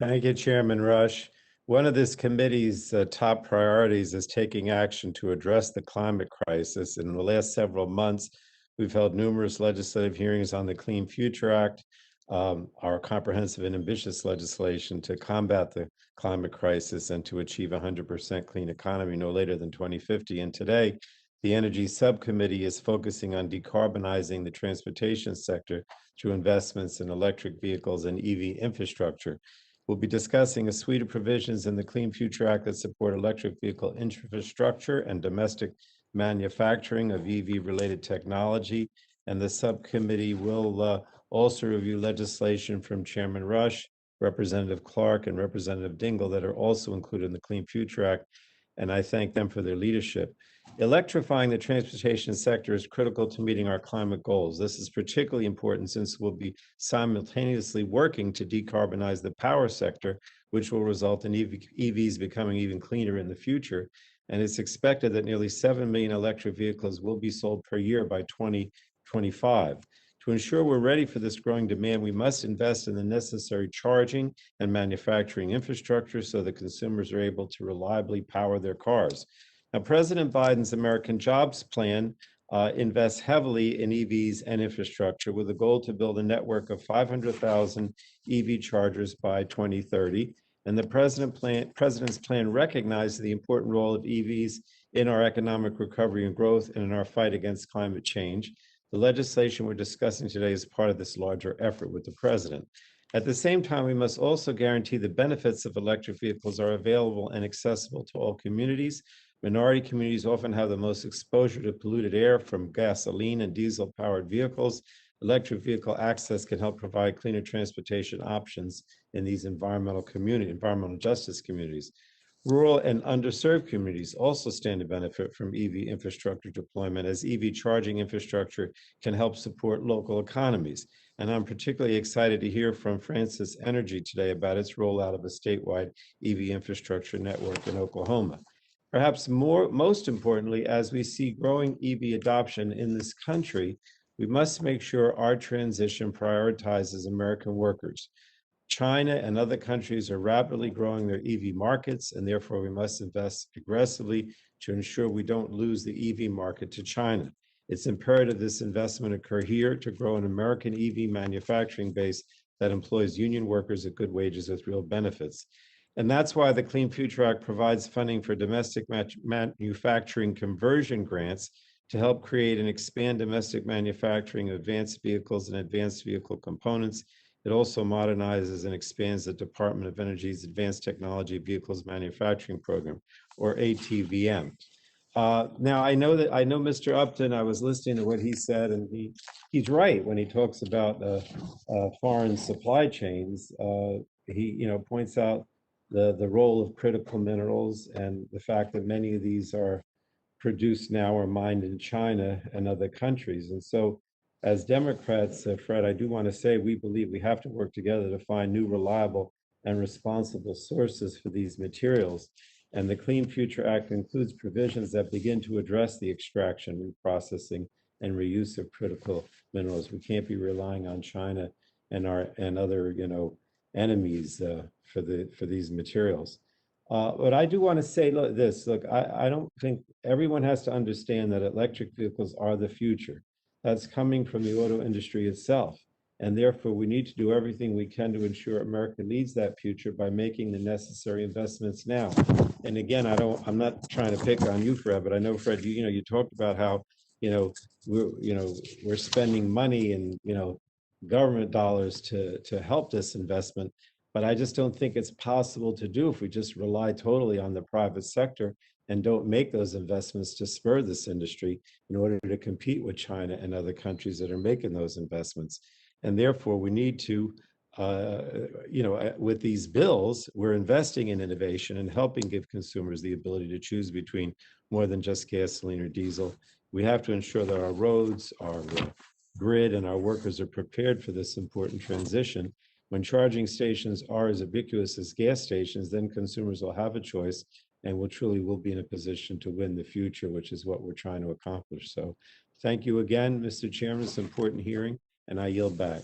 Thank you, Chairman Rush. One of this committee's top priorities is taking action to address the climate crisis. In the last several months, we've held numerous legislative hearings on the Clean Future Act, our comprehensive and ambitious legislation to combat the climate crisis and to achieve 100% clean economy no later than 2050. And today, the Energy Subcommittee is focusing on decarbonizing the transportation sector through investments in electric vehicles and EV infrastructure. We'll be discussing a suite of provisions in the Clean Future Act that support electric vehicle infrastructure and domestic manufacturing of EV-related technology. And the subcommittee will also review legislation from Chairman Rush, Representative Clark, and Representative Dingell that are also included in the Clean Future Act. And I thank them for their leadership. Electrifying the transportation sector is critical to meeting our climate goals. This is particularly important since we'll be simultaneously working to decarbonize the power sector, which will result in EVs becoming even cleaner in the future. And it's expected that nearly 7 million electric vehicles will be sold per year by 2025. To ensure we're ready for this growing demand, we must invest in the necessary charging and manufacturing infrastructure so that consumers are able to reliably power their cars. Now, President Biden's American Jobs Plan invests heavily in EVs and infrastructure with a goal to build a network of 500,000 EV chargers by 2030. And the president's plan recognizes the important role of EVs in our economic recovery and growth and in our fight against climate change. The legislation we're discussing today is part of this larger effort with the president. At the same time, we must also guarantee the benefits of electric vehicles are available and accessible to all communities. Minority communities often have the most exposure to polluted air from gasoline and diesel-powered vehicles. Electric vehicle access can help provide cleaner transportation options in these environmental justice communities. Rural and underserved communities also stand to benefit from EV infrastructure deployment, as EV charging infrastructure can help support local economies. And I'm particularly excited to hear from Francis Energy today about its rollout of a statewide EV infrastructure network in Oklahoma. Perhaps most importantly, as we see growing EV adoption in this country, we must make sure our transition prioritizes American workers. China and other countries are rapidly growing their EV markets, and therefore we must invest aggressively to ensure we don't lose the EV market to China. It's imperative this investment occur here to grow an American EV manufacturing base that employs union workers at good wages with real benefits. And that's why the Clean Future Act provides funding for domestic manufacturing conversion grants to help create and expand domestic manufacturing of advanced vehicles and advanced vehicle components. It also modernizes and expands the Department of Energy's Advanced Technology Vehicles Manufacturing Program, or ATVM. Now, I know Mr. Upton. I was listening to what he said, and he's right when he talks about foreign supply chains. He points out the role of critical minerals and the fact that many of these are produced now or mined in China and other countries. And so, as Democrats, Fred, I do want to say we believe we have to work together to find new, reliable, and responsible sources for these materials. And the Clean Future Act includes provisions that begin to address the extraction, reprocessing, and reuse of critical minerals. We can't be relying on China and other enemies for these materials. But I do want to say this. Look, I don't think everyone has to understand that electric vehicles are the future. That's coming from the auto industry itself. And therefore, we need to do everything we can to ensure America leads that future by making the necessary investments now. And again, I'm not trying to pick on you, Fred, but I know, Fred, you talked about how, we're spending money and, government dollars to help this investment. But I just don't think it's possible to do if we just rely totally on the private sector and don't make those investments to spur this industry in order to compete with China and other countries that are making those investments. And therefore, we need to, with these bills, we're investing in innovation and helping give consumers the ability to choose between more than just gasoline or diesel. We have to ensure that our roads, our grid, and our workers are prepared for this important transition. When charging stations are as ubiquitous as gas stations, then consumers will have a choice and will be in a position to win the future, which is what we're trying to accomplish. So thank you again, Mr. Chairman. It's an important hearing, and I yield back.